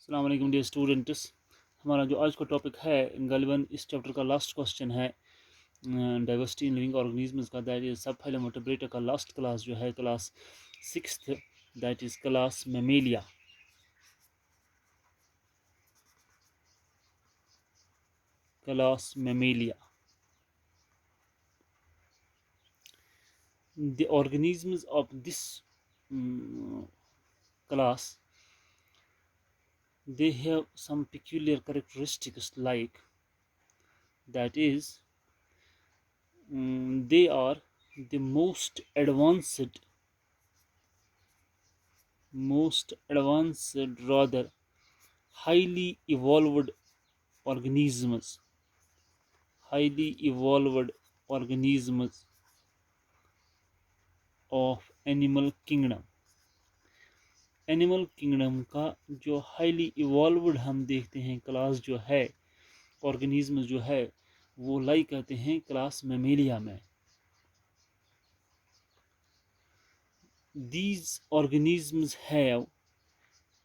अस्सलाम वालेकुम dear students. हमारा जो आज का टॉपिक है गालिबन इस चैप्टर का लास्ट क्वेश्चन है डाइवर्सिटी इन लिविंग ऑर्गेनिजम्स का, दैट इज सब फाइलम वर्टेब्रेटा का लास्ट क्लास जो है class sixth, that is class Mammalia. Class Mammalia, the organisms of this class, they have some peculiar characteristics, like that is they are the most advanced, rather highly evolved organisms, highly evolved organisms of animal kingdom। Animal kingdom का जो highly evolved हम देखते हैं class जो है, organism जो है, वो लाई कहते हैं क्लास मेमेलिया में। These organisms have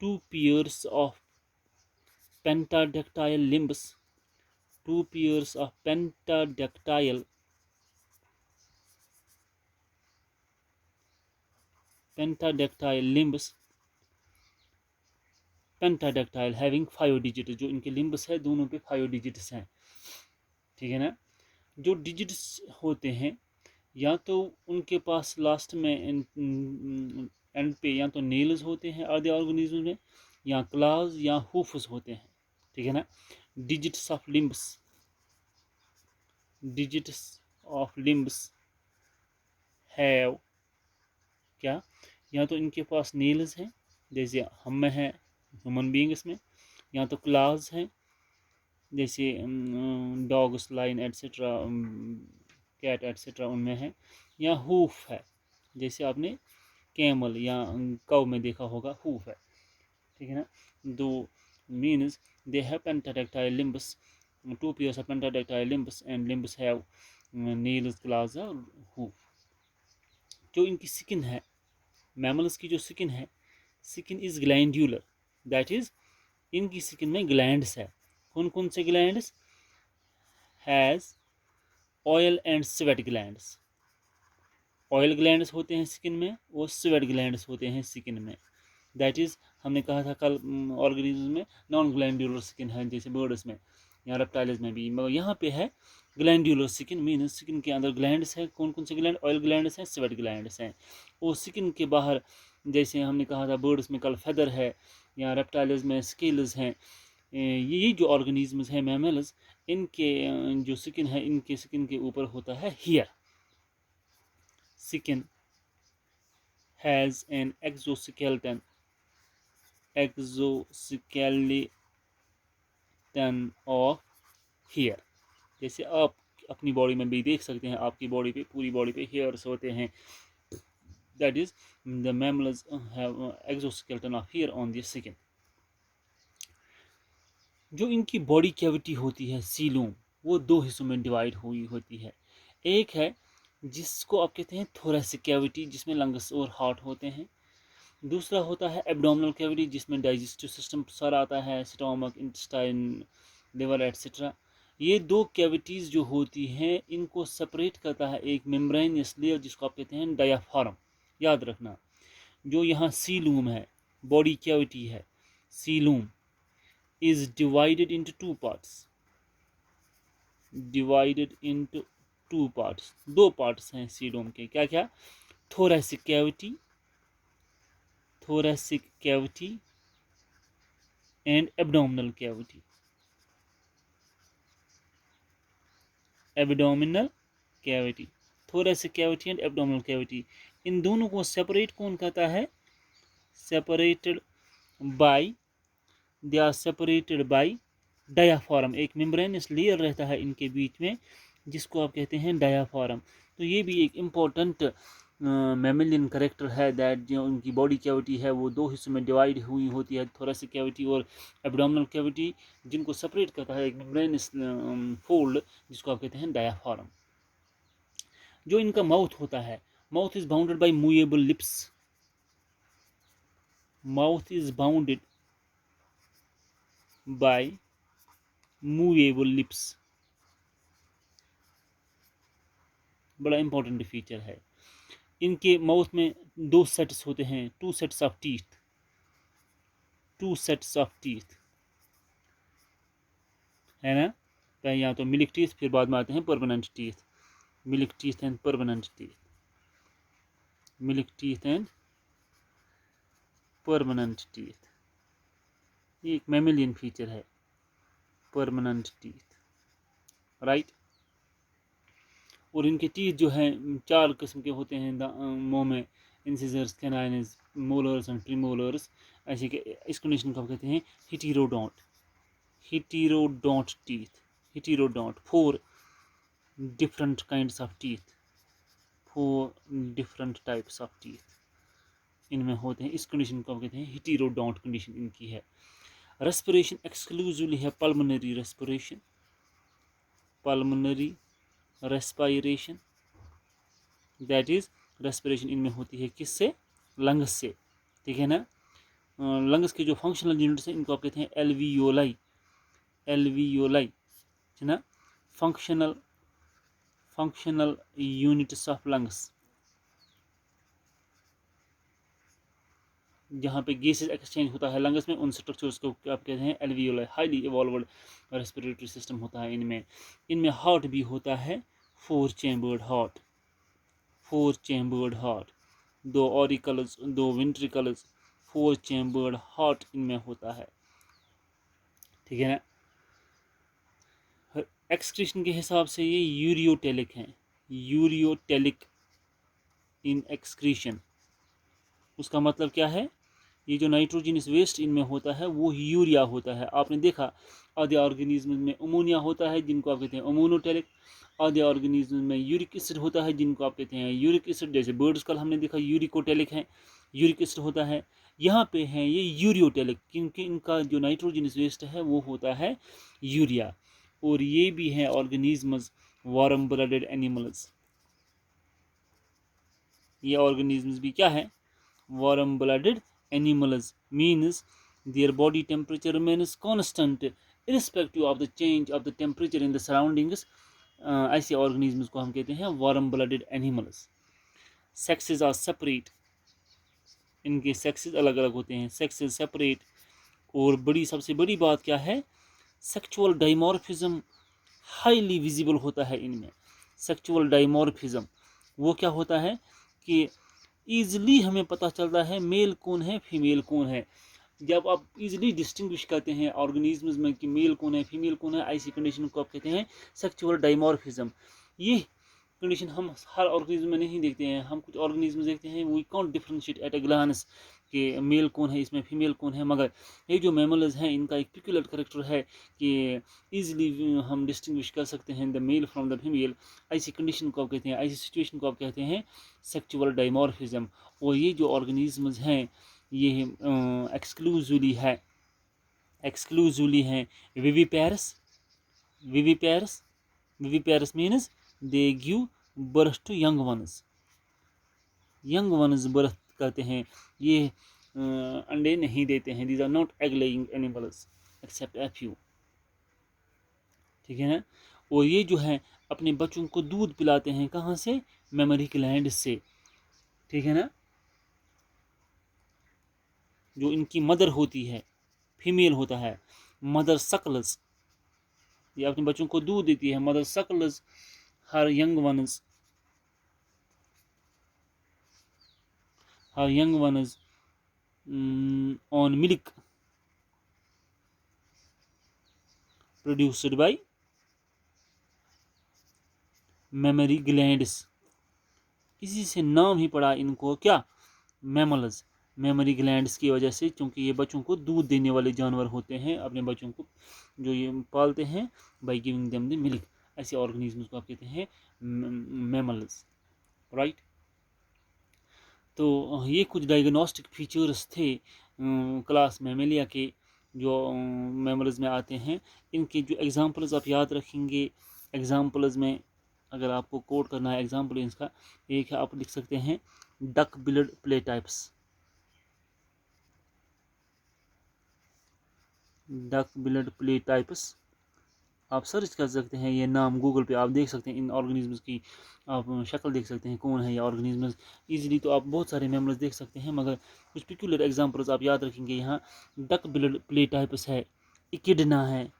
two pairs of pentadactyl limbs, two pairs of pentadactyl limbs, pentadactyl having 5 digit, जो इनके लिम्बस है दोनों पे 5 डिजिट्स हैं, ठीक है ना। जो डिजिट्स होते हैं या तो उनके पास लास्ट में एंड पे या तो नेल्स होते हैं आधे ऑर्गेनिज्म में, या क्लास या हूफ्स होते हैं, ठीक है ना। Digits of limbs, digits of limbs have क्या, या तो इनके पास नेल्स हैं जैसे हम में है ह्यूमन बींग्स में, या तो क्लास हैं जैसे dogs, lion etcetera, cat etcetera उनमें है, या हूफ है जैसे आपने कैमल या कव में देखा होगा, हूफ है, ठीक है ना। दो means they have pentadactyl limbs, two pairs of pentadactyl limbs and limbs have nails, claws और हूफ। जो इनकी स्किन है, मैमल्स की जो स्किन है, skin is glandular, that is इनकी स्किन में ग्लैंड्स है। कौन कौन से glands? Has oil and sweat glands, oil glands होते हैं स्किन में और स्वेट ग्लैंड्स होते हैं स्किन में। दैट इज हमने कहा था कल ऑर्गेनिज्म में नॉन ग्लैंडुलर स्किन है जैसे बर्ड्स में या रेप्टाइल्स में भी, मगर यहाँ पे है ग्लैंडुलर स्किन, मीन स्किन के अंदर ग्लैंड्स हैं। कौन कौन से ग्लैंड? ऑयल ग्लैंड्स हैं, स्वेट ग्लैंड्स हैं। और स्किन के बाहर जैसे हमने कहा था बर्ड्स में कल फेदर है या रेप्टाइल्स में स्केल्स हैं। ये जो ऑर्गेनिजम्स हैं मैमल्स, इनके जो स्किन है, इनके स्किन के ऊपर होता है hair. Skin has an exoskeleton of hair. जैसे आप अपनी बॉडी में भी देख सकते हैं, आपकी बॉडी पे, पूरी बॉडी पे हेयर्स होते हैं, that is the mammals have exoskeleton of hair on the skin. जो इनकी बॉडी कैविटी होती है सीलूम, वो दो हिस्सों में डिवाइड हुई होती है। एक है जिसको आप कहते हैं थोरेसिक कैविटी, जिसमें लंग्स और हार्ट होते हैं। दूसरा होता है एब्डोमिनल कैविटी, जिसमें डाइजेस्टिव सिस्टम सारा आता है, स्टोमक, इंटेस्टाइन, लिवर एट्सेट्रा। ये दो कैविटीज़ जो होती हैं, इनको सेपरेट करता है एक मेम्ब्रेनियस लेयर जिसको आप कहते हैं डायाफ्राम। याद रखना, जो यहाँ सीलूम है, बॉडी कैविटी है, सीलूम is divided into two parts, divided into two parts, दो पार्ट्स हैं सीलूम के। क्या क्या? Thoracic cavity, thoracic cavity and abdominal cavity, abdominal cavity, thoracic cavity and abdominal cavity। इन दोनों को सेपरेट कौन करता है? Separated by, they are separated by diaphragm. एक मेम्ब्रेनस लेयर रहता है इनके बीच में जिसको आप कहते हैं डायाफ्राम। तो ये भी एक इम्पोर्टेंट मैमेलियन करेक्टर है, दैट जो उनकी बॉडी कैविटी है वो दो हिस्सों में डिवाइड हुई होती है, थोरेसिक कैविटी और एब्डोमिनल कैविटी, जिनको सेपरेट करता है एक मेम्ब्रेनस फोल्ड जिसको आप कहते हैं डायाफ्राम। जो इनका माउथ होता है, mouth is bounded by movable lips, mouth is bounded by movable lips. बड़ा इंपॉर्टेंट फीचर है। इनके माउथ में दो सेट्स होते हैं, two sets of teeth, two sets of teeth, है ना। पहले यहाँ तो मिल्क टीथ, फिर बाद में आते हैं permanent teeth. Milk teeth and permanent teeth, milk teeth and permanent teeth. ये एक मैमेलियन फीचर है, परमानेंट टीथ, राइट। और इनके टीथ जो हैं 4 किस्म के होते हैं मुंह में, incisors, canines, molars and premolars. ऐसे कि इस कंडीशन को हम कहते हैं heterodont, heterodont teeth, heterodont. 4 different kinds of teeth, 4 different types of teeth इनमें होते हैं। इस कंडीशन को हम कहते हैं हिटीरोडोंट कंडीशन इनकी है। रेस्पिरेशन एक्सक्लूसिवली है pulmonary respiration, pulmonary respiration, that is respiration इनमें होती है किससे, लंग्स से, ठीक है ना। लंग्स के जो फंक्शनल यूनिट्स हैं इनको आप कहते हैं एल्वियोलाई, एल्वियोलाई, है ना। Functional functional units of lungs, जहाँ पे गैसेस एक्सचेंज होता है लंग्स में, उन स्ट्रक्चर्स को आप कहते हैं alveoli. Highly evolved respiratory system होता है इनमें। इनमें हार्ट भी होता है 4 chambered heart, 4 chambered heart, 2 auricles, 2 ventricles, 4 chambered heart इनमें होता है, ठीक है ना। एक्सक्रीशन के हिसाब से ये यूरियोटेलिक हैं, यूरियोटेलिक इन एक्सक्रीशन। उसका मतलब क्या है, ये जो नाइट्रोजनस वेस्ट इनमें होता है वो यूरिया होता है। आपने देखा आधे ऑर्गेनिज्म में अमोनिया होता है जिनको आप कहते हैं अमोनोटेलिक, आधे ऑर्गेनिज्म में यूरिक एसिड होता है जिनको आप कहते हैं यूरिक एसिड। जैसे बर्ड्स कल हमने देखा यूरिकोटेलिक है, यूरिक एसिड होता है। यहाँ पे हैं ये यूरियोटेलिक, क्योंकि इनका जो नाइट्रोजनस वेस्ट है वो होता है यूरिया। और ये भी हैं ऑर्गेनिजम्स वार्म ब्लडेड एनिमल्स, ये ऑर्गेनिजम्स भी क्या है, warm blooded animals, means their body temperature remains constant irrespective of the change of the temperature in the surroundings। ऐसे organisms को हम कहते हैं warm blooded animals। sexes are separate, इनके sexes अलग अलग होते हैं, sexes separate। और सबसे बड़ी बात क्या है, sexual dimorphism highly visible होता है इनमें। sexual dimorphism वो क्या होता है कि ईजिली हमें पता चलता है मेल कौन है फीमेल कौन है। जब आप इजीली डिस्टिंग्विश करते हैं ऑर्गेनिजम्स में कि मेल कौन है फीमेल कौन है, ऐसी कंडीशन को आप कहते हैं सेक्सुअल डाइमॉर्फिज्म। ये कंडीशन हम हर ऑर्गेनिज्म में नहीं देखते हैं। हम कुछ ऑर्गेनिज्म देखते हैं we can't differentiate at a glance कि मेल कौन है इसमें फीमेल कौन है, मगर ये जो मैमल्स हैं इनका एक पिक्युलर करेक्टर है कि ईजिली हम डिस्टिंग्विश कर सकते हैं the male from the female. ऐसी कंडीशन को आप कहते हैं, ऐसी सिचुएशन को आप कहते हैं सेक्सुअल डाइमॉर्फिज्म। और ये जो ऑर्गेनिजम्स हैं ये एक्सक्लूसिवली हैं viviparous, viviparous, viviparous means they give birth to young ones, young ones birth करते हैं, ये अंडे नहीं देते हैं। These are not egg laying animals except a few, ठीक है ना। और ये जो है अपने बच्चों को दूध पिलाते हैं कहाँ से, मेमरी ग्लैंड से, ठीक है ना। जो इनकी मदर होती है फीमेल होता है, मदर सकल्स, ये अपने बच्चों को दूध देती है। Mother suckles her young ones, her young ones on milk produced by mammary glands. इसी से नाम ही पड़ा इनको क्या, मैमल्स, मेमरी ग्लैंड्स की वजह से, क्योंकि ये बच्चों को दूध देने वाले जानवर होते हैं। अपने बच्चों को जो ये पालते हैं by giving them the milk, ऐसे ऑर्गेनिजम्स को आप कहते हैं मैमल्स, राइट। तो ये कुछ डायग्नोस्टिक फीचर्स थे क्लास मैमेलिया के जो मैमल्स में आते हैं। इनके जो एग्जांपल्स आप याद रखेंगे, एग्जांपल्स में अगर आपको कोड करना है एग्जांपल इसका एक है, आप लिख सकते हैं duck billed play types, duck billed play types. आप सर्च कर सकते हैं ये नाम गूगल पे, आप देख सकते हैं इन ऑर्गेनिजम्स की, आप शक्ल देख सकते हैं कौन है ये ऑर्गेनिजम्स इजीली। तो आप बहुत सारे मेमल्स देख सकते हैं, मगर कुछ पिक्युलर एग्जांपल्स आप याद रखेंगे। यहाँ डक बिल्ड प्ले टाइप्स है, इकिडना है,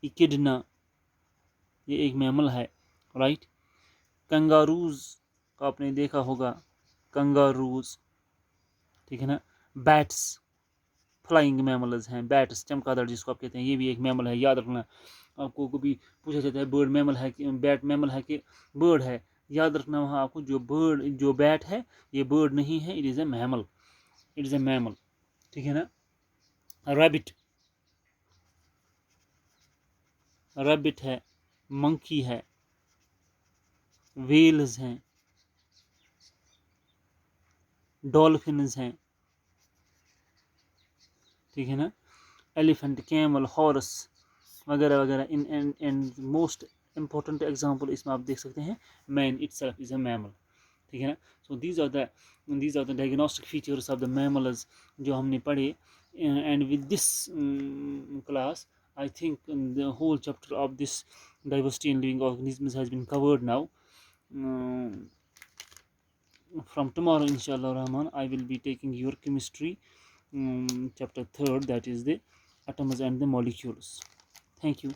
इकिडना ये एक मैमल है, राइट। कंगारूज का आपने देखा होगा, कंगारूज, ठीक है ना। बैट्स फ्लाइंग मैमल्स हैं, बैट्स चमगादड़ जिसको आप कहते हैं, ये भी एक मैमल है, याद रखना। आपको कभी पूछा जाता है बर्ड मैमल है कि बैट मैमल है कि बर्ड है, याद रखना वहाँ आपको, जो बैट है ये बर्ड नहीं है, it is a mammal, it is a mammal, ठीक है ना। रैबिट, रैबिट है, मंकी है, वेल्स हैं, डॉल्फिन्स हैं, ठीक है ना। एलिफेंट, कैमल, हॉर्स वगैरह वगैरह। इन एंड मोस्ट इम्पोर्टेंट एग्जांपल इसमें आप देख सकते हैं, man itself is a mammal, ठीक है ना। So these are the diagnostic features of the mammals जो हमने पढ़े। And with this class I think the whole chapter of this diversity in living organisms has been covered now. Um, from tomorrow, inshallah Rahman, I will be taking your chemistry chapter 3rd, that is the atoms and the molecules. Thank you.